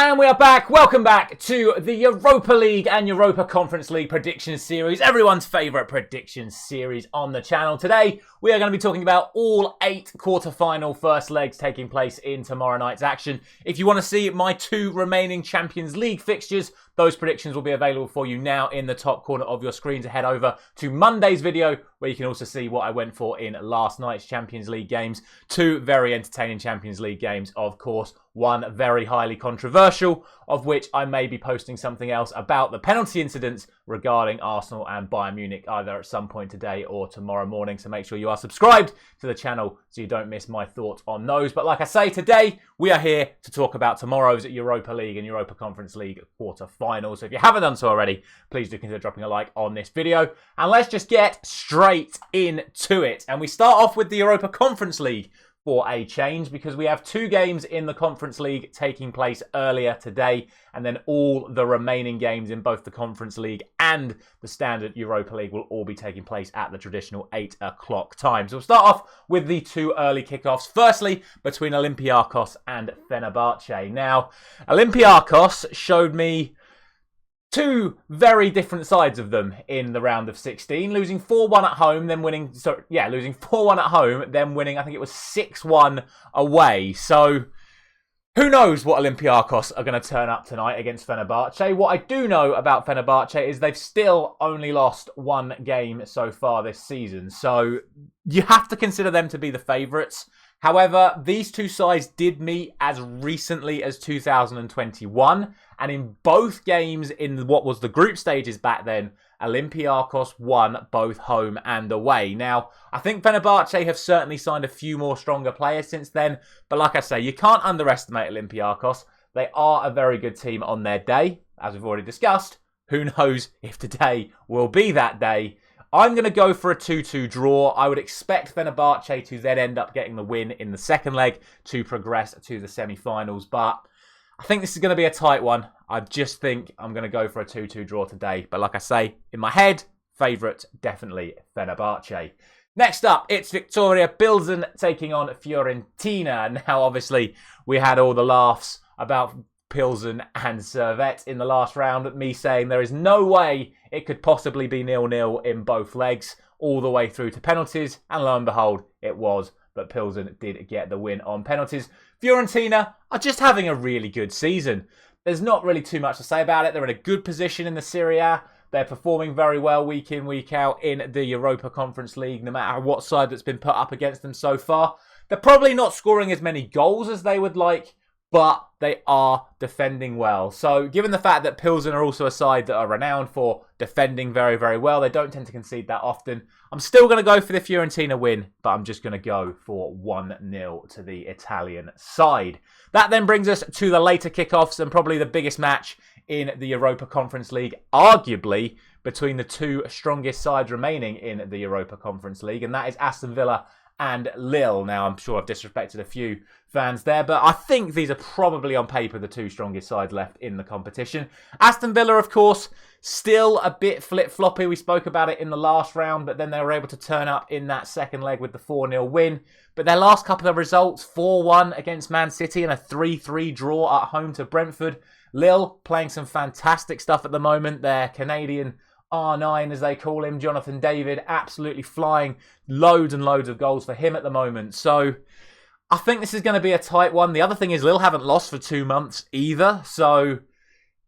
And we are back. Welcome back to the Europa League and Europa Conference League prediction series. Everyone's favourite prediction series on the channel. Today, we are going to be talking about all 8 quarter-final first legs taking place in tomorrow night's action. If you want to see my 2 remaining Champions League fixtures, those predictions will be available for you now in the top corner of your screen to head over to Monday's video, where you can also see what I went for in last night's Champions League games. 2 very entertaining Champions League games, of course. One very highly controversial, of which I may be posting something else about the penalty incidents regarding Arsenal and Bayern Munich either at some point today or tomorrow morning. So make sure you are subscribed to the channel so you don't miss my thoughts on those. But like I say, today we are here to talk about tomorrow's Europa League and Europa Conference League quarter-finals. So if you haven't done so already, please do consider dropping a like on this video. And let's just get straight into it. And we start off with the Europa Conference League for a change, because we have 2 games in the Conference League taking place earlier today, and then all the remaining games in both the Conference League and the standard Europa League will all be taking place at the traditional 8 o'clock time. So we'll start off with the 2 early kickoffs. Firstly, between Olympiacos and Fenerbahce. Now, Olympiacos showed me 2 very different sides of them in the round of 16, losing 4-1 at home, then winning, losing 4-1 at home, then winning, I think it was 6-1 away. So, who knows what Olympiacos are going to turn up tonight against Fenerbahce. What I do know about Fenerbahce is they've still only lost 1 game so far this season. So, you have to consider them to be the favourites. However, these 2 sides did meet as recently as 2021, and in both games in what was the group stages back then, Olympiacos won both home and away. Now, I think Fenerbahce have certainly signed a few more stronger players since then, but like I say, you can't underestimate Olympiacos. They are a very good team on their day, as we've already discussed. Who knows if today will be that day. I'm going to go for a 2-2 draw. I would expect Fenerbahce to then end up getting the win in the second leg to progress to the semi-finals. But I think this is going to be a tight one. I just think I'm going to go for a 2-2 draw today. But like I say, in my head, favourite, definitely Fenerbahce. Next up, it's Victoria Pilsen taking on Fiorentina. Now, obviously, we had all the laughs about Pilsen and Servette in the last round, me saying there is no way it could possibly be 0-0 in both legs all the way through to penalties, and lo and behold it was, but Pilsen did get the win on penalties. Fiorentina are just having a really good season. There's not really too much to say about it. They're in a good position in the Serie A. They're performing very well week in, week out in the Europa Conference League, no matter what side that's been put up against them so far. They're probably not scoring as many goals as they would like, but they are defending well. So given the fact that Pilsen are also a side that are renowned for defending very, very well, they don't tend to concede that often. I'm still going to go for the Fiorentina win, but I'm just going to go for 1-0 to the Italian side. That then brings us to the later kickoffs and probably the biggest match in the Europa Conference League, arguably between the 2 strongest sides remaining in the Europa Conference League, and that is Aston Villa and Lille. Now, I'm sure I've disrespected a few fans there, but I think these are probably on paper the 2 strongest sides left in the competition. Aston Villa, of course, still a bit flip-floppy. We spoke about it in the last round, but then they were able to turn up in that second leg with the 4-0 win. But their last couple of results, 4-1 against Man City and a 3-3 draw at home to Brentford. Lille playing some fantastic stuff at the moment. Their Canadian R9, as they call him, Jonathan David, absolutely flying loads and loads of goals for him at the moment. So I think this is going to be a tight one. The other thing is Lille haven't lost for 2 months either. So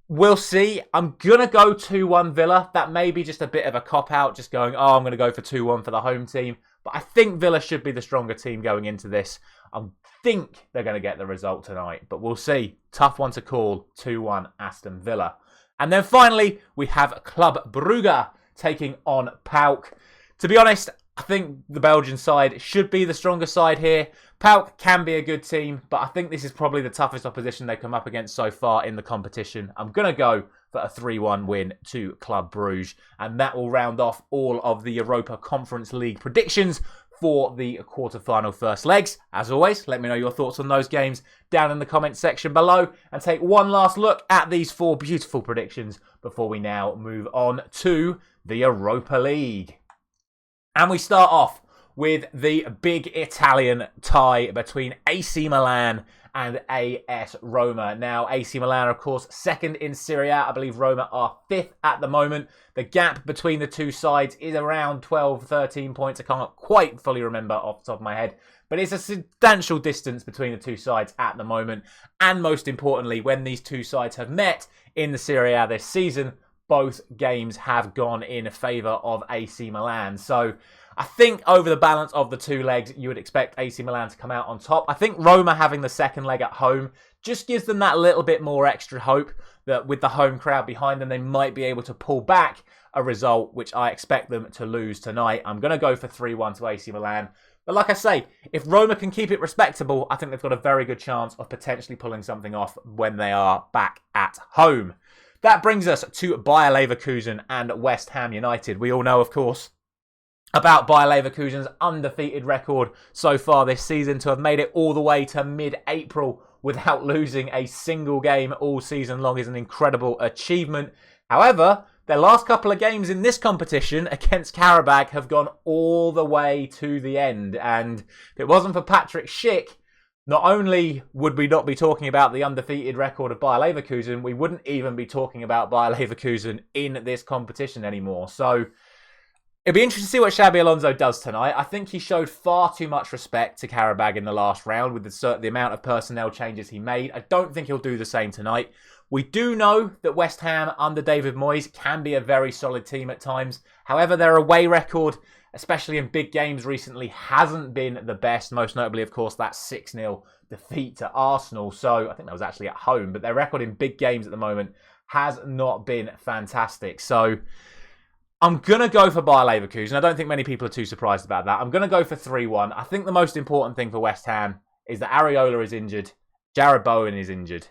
we'll see. I'm going to go 2-1 Villa. That may be just a bit of a cop-out, just going, I'm going to go for 2-1 for the home team. But I think Villa should be the stronger team going into this. I think they're going to get the result tonight, but we'll see. Tough one to call, 2-1 Aston Villa. And then finally, we have Club Brugge taking on PAOK. To be honest, I think the Belgian side should be the stronger side here. PAOK can be a good team, but I think this is probably the toughest opposition they've come up against so far in the competition. I'm going to go for a 3-1 win to Club Brugge. And that will round off all of the Europa Conference League predictions for the quarter-final first legs. As always, let me know your thoughts on those games down in the comments section below, and take one last look at these 4 beautiful predictions before we now move on to the Europa League. And we start off with the big Italian tie between AC Milan and AS Roma. Now, AC Milan, of course, second in Serie A. I believe Roma are fifth at the moment. The gap between the two sides is around 12, 13 points. I can't quite fully remember off the top of my head. But it's a substantial distance between the two sides at the moment. And most importantly, when these two sides have met in the Serie A this season, both games have gone in favour of AC Milan. So I think over the balance of the two legs, you would expect AC Milan to come out on top. I think Roma having the second leg at home just gives them that little bit more extra hope that with the home crowd behind them, they might be able to pull back a result, which I expect them to lose tonight. I'm going to go for 3-1 to AC Milan. But like I say, if Roma can keep it respectable, I think they've got a very good chance of potentially pulling something off when they are back at home. That brings us to Bayer Leverkusen and West Ham United. We all know, of course, about Bayer Leverkusen's undefeated record so far this season, to have made it all the way to mid-April without losing a single game all season long is an incredible achievement. However, their last couple of games in this competition against Karabag have gone all the way to the end. And if it wasn't for Patrick Schick, not only would we not be talking about the undefeated record of Bayer Leverkusen, we wouldn't even be talking about Bayer Leverkusen in this competition anymore. So it'll be interesting to see what Xabi Alonso does tonight. I think he showed far too much respect to Karabag in the last round with the amount of personnel changes he made. I don't think he'll do the same tonight. We do know that West Ham under David Moyes can be a very solid team at times. However, their away record, especially in big games recently, hasn't been the best. Most notably, of course, that 6-0 defeat to Arsenal. So I think that was actually at home. But their record in big games at the moment has not been fantastic. So I'm going to go for Bayer Leverkusen. I don't think many people are too surprised about that. I'm going to go for 3-1. I think the most important thing for West Ham is that Areola is injured. Jared Bowen is injured.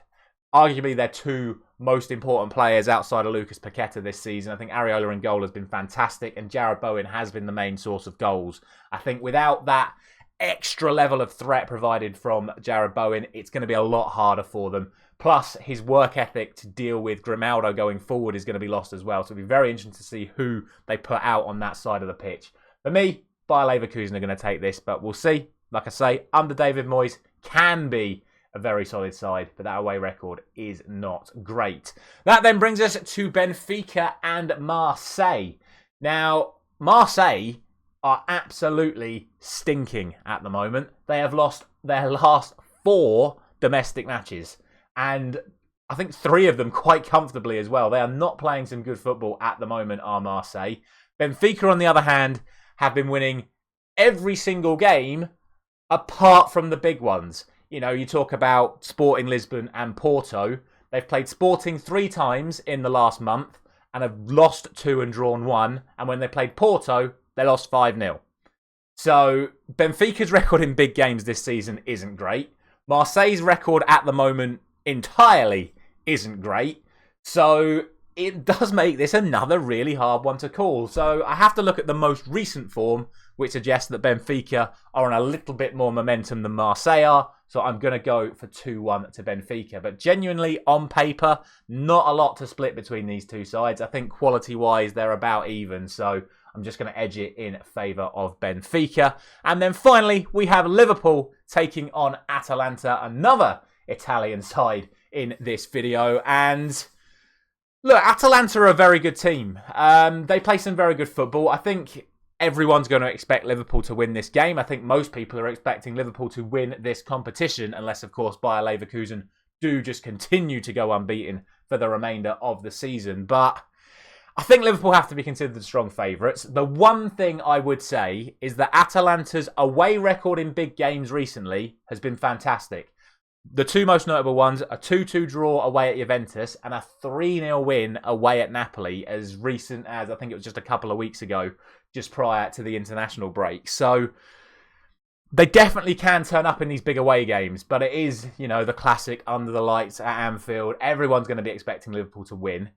Arguably, their two most important players outside of Lucas Paqueta this season. I think Areola in goal has been fantastic, and Jared Bowen has been the main source of goals. I think without that extra level of threat provided from Jared Bowen, it's going to be a lot harder for them. Plus, his work ethic to deal with Grimaldo going forward is going to be lost as well. So it'll be very interesting to see who they put out on that side of the pitch. For me, Bayer Leverkusen are going to take this, but we'll see. Like I say, under David Moyes, can be a very solid side, but that away record is not great. That then brings us to Benfica and Marseille. Now, Marseille are absolutely stinking at the moment. They have lost their last 4 domestic matches, and I think 3 of them quite comfortably as well. They are not playing some good football at the moment, are Marseille. Benfica, on the other hand, have been winning every single game apart from the big ones. You know, you talk about Sporting Lisbon and Porto. They've played Sporting 3 times in the last month and have lost 2 and drawn 1. And when they played Porto, they lost 5-0. So Benfica's record in big games this season isn't great. Marseille's record at the moment entirely isn't great. So it does make this another really hard one to call. So I have to look at the most recent form, which suggests that Benfica are on a little bit more momentum than Marseille are. So I'm going to go for 2-1 to Benfica. But genuinely, on paper, not a lot to split between these two sides. I think quality-wise, they're about even. So I'm just going to edge it in favour of Benfica. And then finally, we have Liverpool taking on Atalanta, another Italian side in this video. And look, Atalanta are a very good team. They play some very good football. I think everyone's going to expect Liverpool to win this game. I think most people are expecting Liverpool to win this competition, unless, of course, Bayer Leverkusen do just continue to go unbeaten for the remainder of the season. But I think Liverpool have to be considered the strong favourites. The one thing I would say is that Atalanta's away record in big games recently has been fantastic. The 2 most notable ones, a 2-2 draw away at Juventus and a 3-0 win away at Napoli as recent as, I think it was just a couple of weeks ago, just prior to the international break. So they definitely can turn up in these big away games, but it is, you know, the classic under the lights at Anfield. Everyone's going to be expecting Liverpool to win.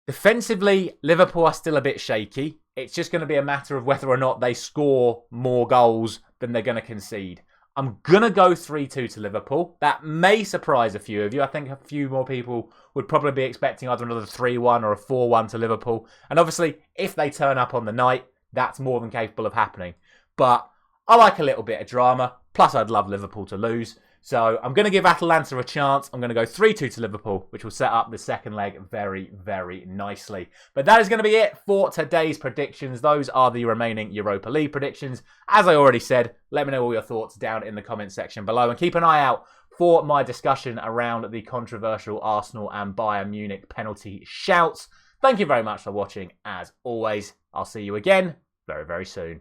Defensively, Liverpool are still a bit shaky. It's just going to be a matter of whether or not they score more goals than they're going to concede. I'm going to go 3-2 to Liverpool. That may surprise a few of you. I think a few more people would probably be expecting either another 3-1 or a 4-1 to Liverpool. And obviously, if they turn up on the night, that's more than capable of happening. But I like a little bit of drama. Plus, I'd love Liverpool to lose. So I'm going to give Atalanta a chance. I'm going to go 3-2 to Liverpool, which will set up the second leg very, very nicely. But that is going to be it for today's predictions. Those are the remaining Europa League predictions. As I already said, let me know all your thoughts down in the comment section below. And keep an eye out for my discussion around the controversial Arsenal and Bayern Munich penalty shouts. Thank you very much for watching. As always, I'll see you again very, very soon.